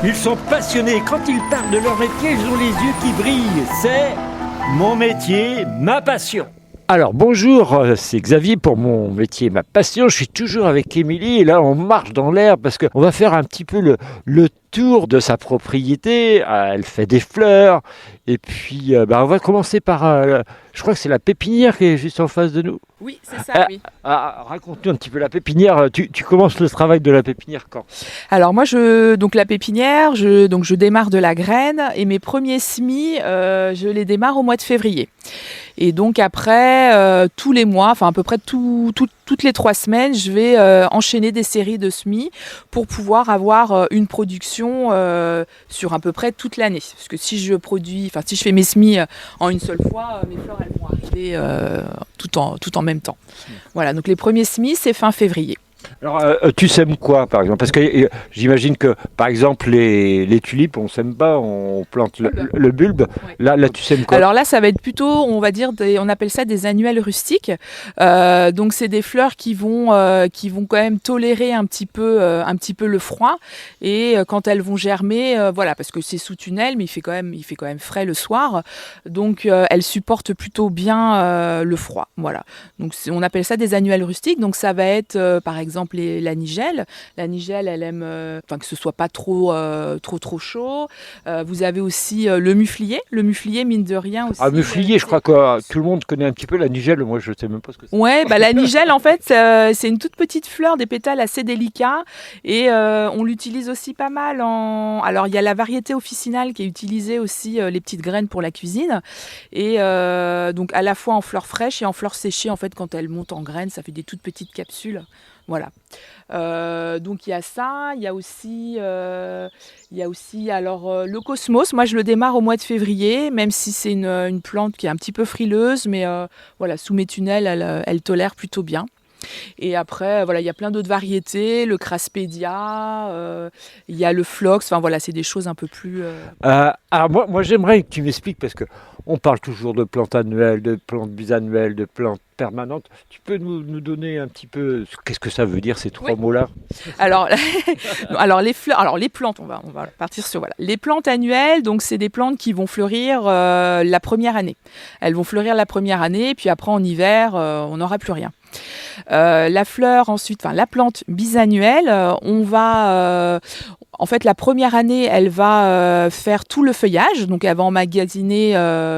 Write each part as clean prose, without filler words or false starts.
Ils sont passionnés. Quand ils parlent de leur métier, ils ont les yeux qui brillent. C'est mon métier, ma passion. Alors bonjour, c'est Xavier pour mon métier, ma passion. Je suis toujours avec Émilie et là on marche dans l'air parce qu'on va faire un petit peu le tour de sa propriété. Elle fait des fleurs et puis on va commencer par, je crois que c'est la pépinière qui est juste en face de nous. Oui, c'est ça, oui. Raconte-nous un petit peu la pépinière. Tu commences le travail de la pépinière quand? Alors moi, la pépinière, je démarre de la graine et mes premiers semis, je les démarre au mois de février. Et donc après, tous les mois, enfin à peu près toutes les 3 semaines, je vais enchaîner des séries de semis pour pouvoir avoir une production sur à peu près toute l'année. Parce que si je fais mes semis en une seule fois, mes fleurs elles vont arriver tout en même temps. Voilà, donc les premiers semis, c'est fin février. Alors, tu sèmes quoi, par exemple? Parce que j'imagine que, par exemple, les tulipes, on sème pas, on plante le bulbe. Oui. Là, tu sèmes quoi? Alors là, ça va être plutôt, on va dire, on appelle ça des annuelles rustiques. Donc, c'est des fleurs qui vont quand même tolérer un petit peu le froid. Et quand elles vont germer, parce que c'est sous tunnel, mais il fait quand même frais le soir. Donc, elles supportent plutôt bien le froid. Voilà. Donc, on appelle ça des annuelles rustiques. Donc, ça va être, par exemple, la nigelle. La nigelle, elle aime que ce soit pas trop chaud. Vous avez aussi le muflier. Le muflier, mine de rien aussi. Ah, muflier, je crois que tout le monde connaît un petit peu la nigelle. Moi, je sais même pas ce que c'est. Ouais, la nigelle, en fait, c'est une toute petite fleur, des pétales assez délicats. Et on l'utilise aussi pas mal Alors, il y a la variété officinale qui est utilisée aussi, les petites graines pour la cuisine. Et donc, à la fois en fleurs fraîches et en fleurs séchées, en fait, quand elles montent en graines, ça fait des toutes petites capsules. Voilà. Donc il y a ça, il y a aussi alors le cosmos. Moi je le démarre au mois de février, même si c'est une plante qui est un petit peu frileuse, mais sous mes tunnels elle tolère plutôt bien. Et après il y a plein d'autres variétés, le Craspédia, il y a le Phlox. C'est des choses un peu plus. Alors moi j'aimerais que tu m'expliques parce que on parle toujours de plantes annuelles, de plantes bisannuelles, de plantes permanentes. Tu peux nous donner un petit peu qu'est-ce que ça veut dire ces 3 mots-là? Alors les fleurs, les plantes, on va partir sur les plantes annuelles. Donc c'est des plantes qui vont fleurir la première année. Elles vont fleurir la première année, puis après en hiver, on n'aura plus rien. La plante bisannuelle, en fait, la première année, elle va faire tout le feuillage, donc elle va emmagasiner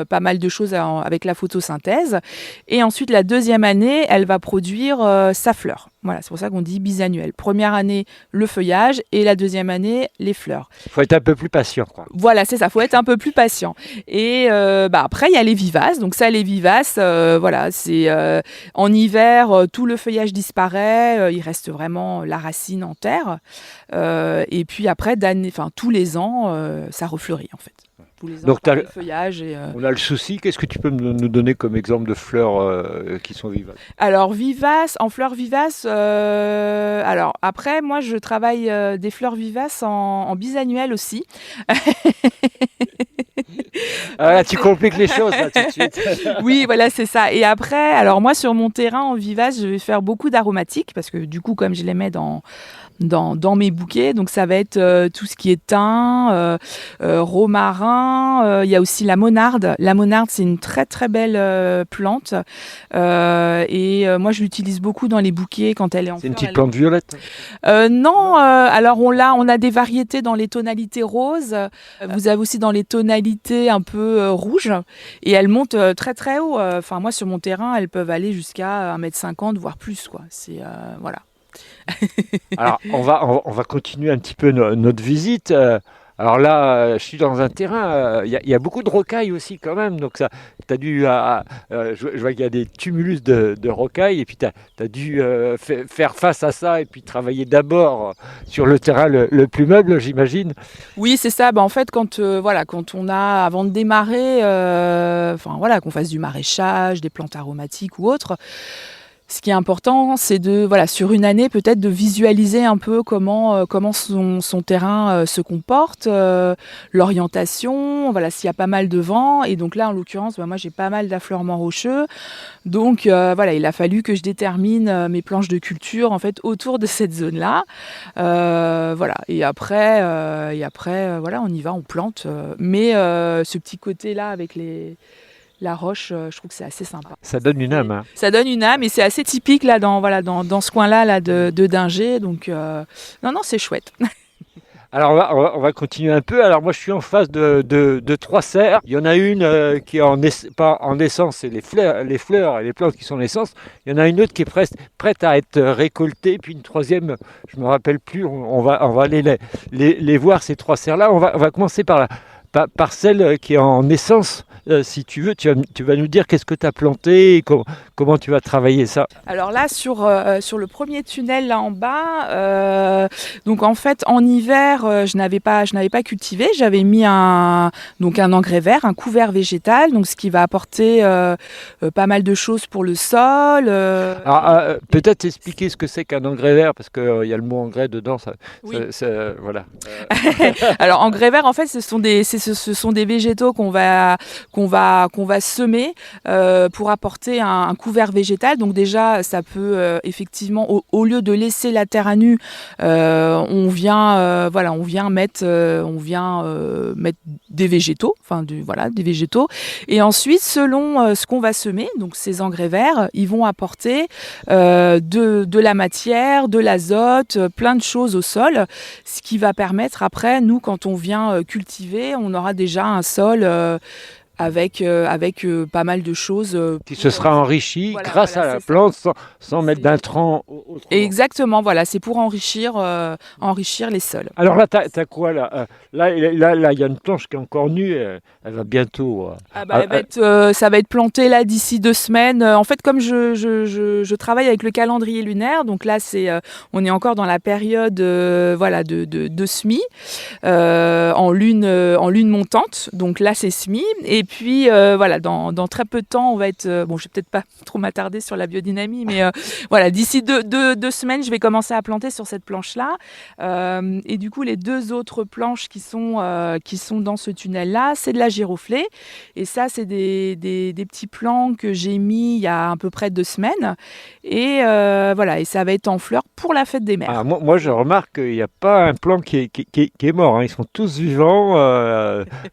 pas mal de choses avec la photosynthèse. Et ensuite, la deuxième année, elle va produire sa fleur. Voilà, c'est pour ça qu'on dit bisannuelle. Première année, le feuillage, et la deuxième année, les fleurs. Il faut être un peu plus patient, quoi. Voilà, c'est ça, il faut être un peu plus patient. Et après, il y a les vivaces. Donc ça, les vivaces, c'est en hiver, tout le feuillage disparaît, il reste vraiment la racine en terre. Et puis après, tous les ans, ça refleurit en fait. Tous les ans, donc le feuillage. On a le souci. Qu'est-ce que tu peux nous donner comme exemple de fleurs qui sont vivaces? Alors en fleurs vivaces. Alors après, moi, je travaille des fleurs vivaces en bisannuelles aussi. Là, tu compliques les choses là, tout de suite. Oui, voilà, c'est ça. Et après, alors moi, sur mon terrain en vivace, je vais faire beaucoup d'aromatiques parce que du coup, comme je les mets dans mes bouquets, donc ça va être tout ce qui est thym, romarin. Il y a aussi la monarde. La monarde, c'est une très très belle plante. Et moi, je l'utilise beaucoup dans les bouquets quand elle est en fleurs. C'est une petite plante violette? Non, alors on a des variétés dans les tonalités roses. Vous avez aussi dans les tonalités un peu rouges. Et elles montent très très haut. Moi, sur mon terrain, elles peuvent aller jusqu'à 1,50 m, voire plus, quoi. C'est voilà. Alors, on va continuer un petit peu notre visite. Alors là, je suis dans un terrain, il y a beaucoup de rocailles aussi quand même. Donc ça, tu as dû, je vois qu'il y a des tumulus de rocailles et puis tu as dû faire face à ça et puis travailler d'abord sur le terrain le plus meuble, j'imagine. Oui, c'est ça. En fait, quand on a, avant de démarrer, qu'on fasse du maraîchage, des plantes aromatiques ou autres, Ce qui est important, c'est de, voilà, sur une année, peut-être de visualiser un peu comment son terrain se comporte, l'orientation, voilà, s'il y a pas mal de vent. Et donc là, en l'occurrence, moi, j'ai pas mal d'affleurements rocheux. Donc voilà, il a fallu que je détermine mes planches de culture en fait autour de cette zone-là. Voilà. Et après, voilà, on y va, on plante. Mais ce petit côté-là avec la roche, je trouve que c'est assez sympa. Ça donne une âme. Hein. Ça donne une âme et c'est assez typique là dans ce coin-là là, de Dingé. Donc non, c'est chouette. Alors on va continuer un peu. Alors moi je suis en face de 3 serres. Il y en a une qui est pas en naissance, c'est les fleurs et les plantes qui sont en naissance. Il y en a une autre qui est prête à être récoltée. Puis une troisième, je me rappelle plus. On va aller les voir ces 3 serres là. On va commencer par celle qui est en naissance. Si tu veux, tu vas nous dire qu'est-ce que tu as planté et comment tu vas travailler ça. Alors là, sur le premier tunnel là en bas, donc en fait en hiver, je n'avais pas cultivé. J'avais mis un engrais vert, un couvert végétal, donc ce qui va apporter pas mal de choses pour le sol. Alors peut-être expliquer ce que c'est qu'un engrais vert parce qu'il y a le mot engrais dedans. Oui. Voilà. Alors engrais vert, en fait, ce sont des végétaux qu'on va semer pour apporter un couvert végétal. Donc déjà, ça peut effectivement, au lieu de laisser la terre à nu, on vient mettre des végétaux, des végétaux. Et ensuite, selon ce qu'on va semer, donc ces engrais verts, ils vont apporter de la matière, de l'azote, plein de choses au sol, ce qui va permettre après, nous, quand on vient cultiver, on aura déjà un sol avec pas mal de choses. Qui se sera enrichi grâce à la plante sans mettre d'intrants. Exactement, voilà, c'est pour enrichir les sols. Alors là, t'as quoi là là, il y a une planche qui est encore nue, elle va bientôt... ça va être planté là d'ici 2 semaines. En fait, comme je travaille avec le calendrier lunaire, donc là, on est encore dans la période de semis, en lune montante, donc là, c'est semis. Et puis, dans très peu de temps, on va être... je vais peut-être pas trop m'attarder sur la biodynamie, mais d'ici 2 semaines, je vais commencer à planter sur cette planche-là. Et du coup, les 2 autres planches qui sont dans ce tunnel-là, c'est de la giroflée. Et ça, c'est des petits plants que j'ai mis il y a à peu près 2 semaines. Et et ça va être en fleurs pour la fête des mères. Ah, moi, je remarque qu'il n'y a pas un plant qui est mort. Hein. Ils sont tous vivants.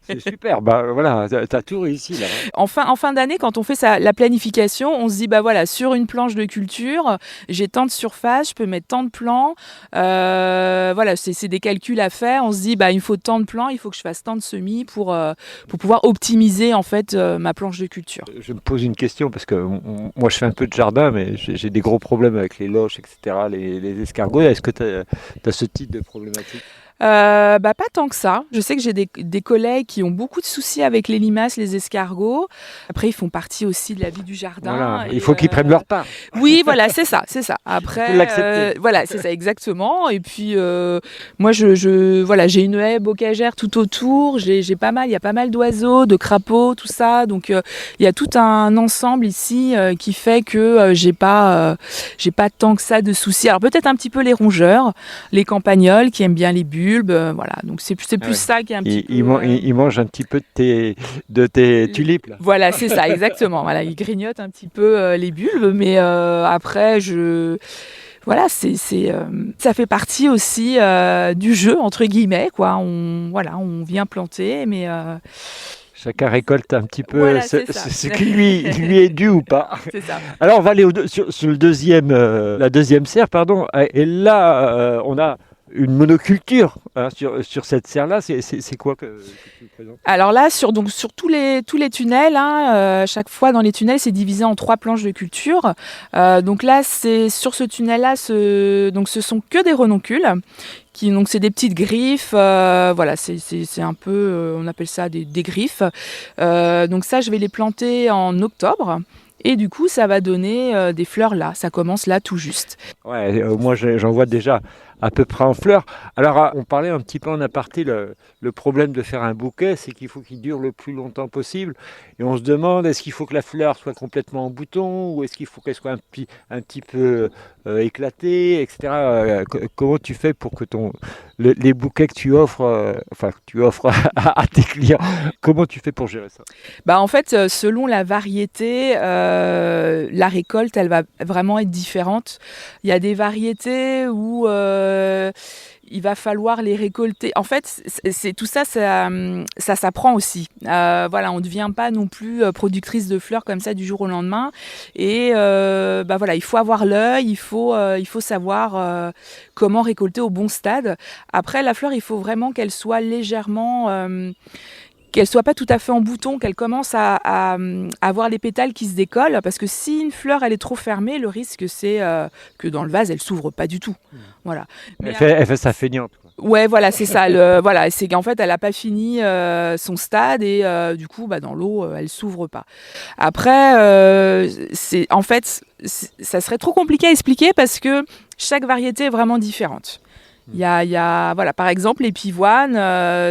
C'est super. Voilà, t'as tout réussi là. En fin d'année, quand on fait la planification, on se dit sur une planche de culture, j'ai tant de surface, je peux mettre tant de plants. C'est des calculs à faire. On se dit il me faut tant de plants, il faut que je fasse tant de semis pour pouvoir optimiser en fait ma planche de culture. Je me pose une question parce que moi je fais un peu de jardin, mais j'ai des gros problèmes avec les loches, etc., les escargots. Est-ce que tu as ce type de problématique? Pas tant que ça. Je sais que j'ai des collègues qui ont beaucoup de soucis avec les limaces, les escargots. Après, ils font partie aussi de la vie du jardin. Voilà, il faut qu'ils prennent leur part. Oui, voilà, c'est ça. Après, faut l'accepter. Voilà, c'est ça exactement. Et puis, moi, j'ai une haie bocagère tout autour. Il y a pas mal d'oiseaux, de crapauds, tout ça. Donc, il y a tout un ensemble ici qui fait que j'ai pas tant que ça de soucis. Alors peut-être un petit peu les rongeurs, les campagnols qui aiment bien les bulbes. Voilà, donc c'est plus ça qui est un petit peu... Il mange un petit peu de tes tulipes là. Voilà, c'est ça, exactement. Voilà, il grignote un petit peu les bulbes, mais après, ça fait partie aussi du jeu, entre guillemets, quoi. On vient planter, mais... Chacun récolte un petit peu ce qui lui est dû ou pas. C'est ça. Alors on va aller sur la deuxième serre, pardon. Et là, on a une monoculture sur cette serre-là. C'est quoi que tu présentes? Alors là, sur tous les tunnels, chaque fois dans les tunnels, c'est divisé en 3 planches de culture. Donc là, sur ce tunnel-là, ce sont que des renoncules. Donc c'est des petites griffes, c'est un peu, on appelle ça des griffes. Donc ça, je vais les planter en octobre. Et du coup, ça va donner des fleurs là. Ça commence là tout juste. Ouais, moi j'en vois déjà à peu près en fleurs. Alors, on parlait un petit peu en aparté, le problème de faire un bouquet, c'est qu'il faut qu'il dure le plus longtemps possible. Et on se demande, est-ce qu'il faut que la fleur soit complètement en bouton ou est-ce qu'il faut qu'elle soit un petit peu éclatée, etc. Comment tu fais pour que les bouquets que tu offres, à tes clients, comment tu fais pour gérer ça? En fait, selon la variété, la récolte, elle va vraiment être différente. Il y a des variétés où il va falloir les récolter. En fait, c'est tout ça, ça s'apprend aussi. Voilà, on ne devient pas non plus productrice de fleurs comme ça du jour au lendemain. Et voilà, il faut avoir l'œil, il faut savoir comment récolter au bon stade. Après, la fleur, il faut vraiment qu'elle soit légèrement qu'elle soit pas tout à fait en bouton, qu'elle commence à avoir les pétales qui se décollent, parce que si une fleur elle est trop fermée, le risque c'est que dans le vase elle s'ouvre pas du tout. Voilà. Elle fait sa feignante. Ouais, voilà, c'est ça. Voilà, c'est qu'en fait elle a pas fini son stade et du coup dans l'eau elle s'ouvre pas. Après, ça serait trop compliqué à expliquer parce que chaque variété est vraiment différente. Il y a, voilà, par exemple, les pivoines,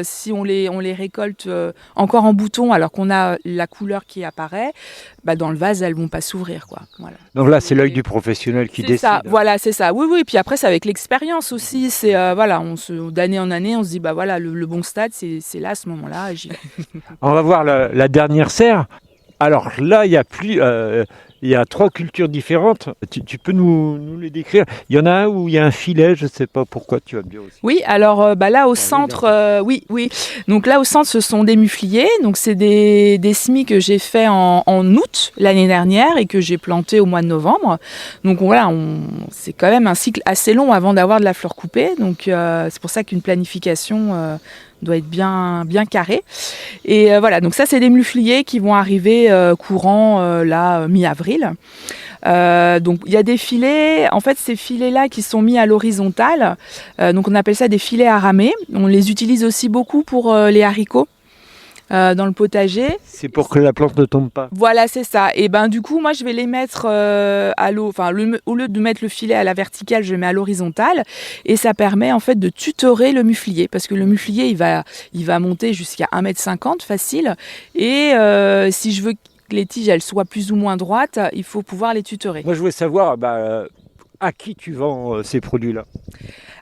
si on les récolte encore en bouton alors qu'on a la couleur qui apparaît, dans le vase, elles ne vont pas s'ouvrir, quoi. Voilà. Donc là, c'est l'œil du professionnel qui décide. Ça, voilà, c'est ça. Oui, oui. Et puis après, c'est avec l'expérience aussi. C'est voilà, d'année en année, on se dit, voilà, le bon stade, c'est là, à ce moment-là. On va voir la dernière serre. Alors là, il y a 3 cultures différentes. Tu peux nous les décrire? Il y en a un où il y a un filet, je ne sais pas pourquoi, tu vas me dire aussi. Oui, alors là au centre, oui. Donc là au centre, ce sont des mufliers. Donc c'est des semis que j'ai fait en août l'année dernière et que j'ai planté au mois de novembre. Donc voilà, c'est quand même un cycle assez long avant d'avoir de la fleur coupée. Donc c'est pour ça qu'une planification doit être bien carré. Et voilà, donc ça c'est des mufliers qui vont arriver courant mi-avril. Donc il y a des filets, en fait ces filets-là qui sont mis à l'horizontale, donc on appelle ça des filets à ramer. On les utilise aussi beaucoup pour les haricots. Dans le potager. C'est pour que la plante ne tombe pas. Voilà, c'est ça. Et du coup, moi, je vais les mettre à l'eau. Enfin, au lieu de mettre le filet à la verticale, je le mets à l'horizontale. Et ça permet en fait de tutorer le muflier. Parce que le muflier, il va monter jusqu'à 1,50 m facile. Et si je veux que les tiges elles soient plus ou moins droites, il faut pouvoir les tutorer. Moi, je voulais savoir à qui tu vends ces produits-là.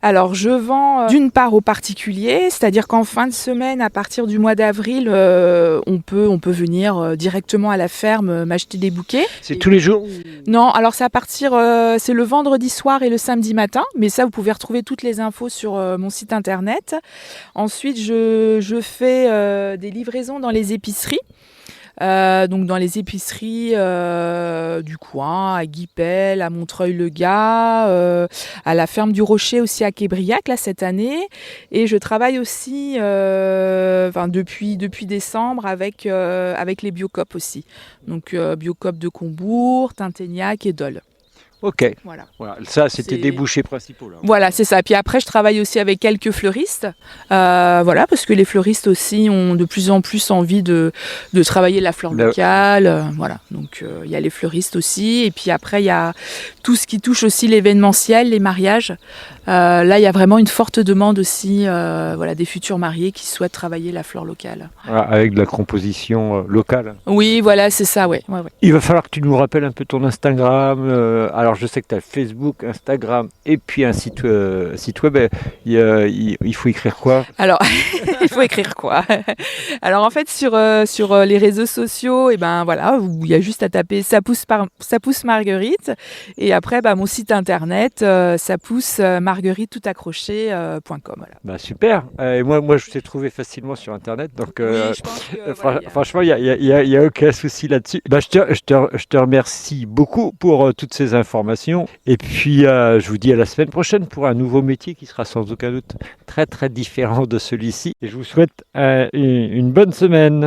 Alors, je vends d'une part aux particuliers, c'est-à-dire qu'en fin de semaine, à partir du mois d'avril, on peut venir directement à la ferme m'acheter des bouquets. C'est tous les jours? Non, alors c'est c'est le vendredi soir et le samedi matin, mais ça, vous pouvez retrouver toutes les infos sur mon site internet. Ensuite, je fais des livraisons dans les épiceries. Donc dans les épiceries du coin, à Guipel, à Montreuil-le-Gard, à la ferme du Rocher aussi à Québriac là cette année. Et je travaille aussi depuis décembre avec les Biocoop aussi. Donc Biocoop de Combourg, Tinténiac et Dole. Ok, voilà. Ça c'était des bouchers principaux. Là. Voilà, c'est ça. Puis après, je travaille aussi avec quelques fleuristes. Parce que les fleuristes aussi ont de plus en plus envie de travailler la fleur locale. Voilà, donc il y a les fleuristes aussi. Et puis après, il y a tout ce qui touche aussi l'événementiel, les mariages. Là, il y a vraiment une forte demande aussi des futurs mariés qui souhaitent travailler la fleur locale. Avec de la composition locale. Oui, voilà, c'est ça, ouais. Il va falloir que tu nous rappelles un peu ton Instagram. Alors, je sais que tu as Facebook, Instagram et puis un site web. Il faut écrire quoi? Alors, il faut écrire quoi? Alors, en fait, sur les réseaux sociaux, il y a juste à taper ça pousse Marguerite. Et après, mon site internet, ça pousse Marguerite tout accroché.com. Voilà. Super. Et moi, je t'ai trouvé facilement sur internet. Donc, je pense que, franchement, il n'y a aucun souci là-dessus. Je te remercie beaucoup pour toutes ces informations. Et puis, je vous dis à la semaine prochaine pour un nouveau métier qui sera sans aucun doute très, très différent de celui-ci. Et je vous souhaite une bonne semaine.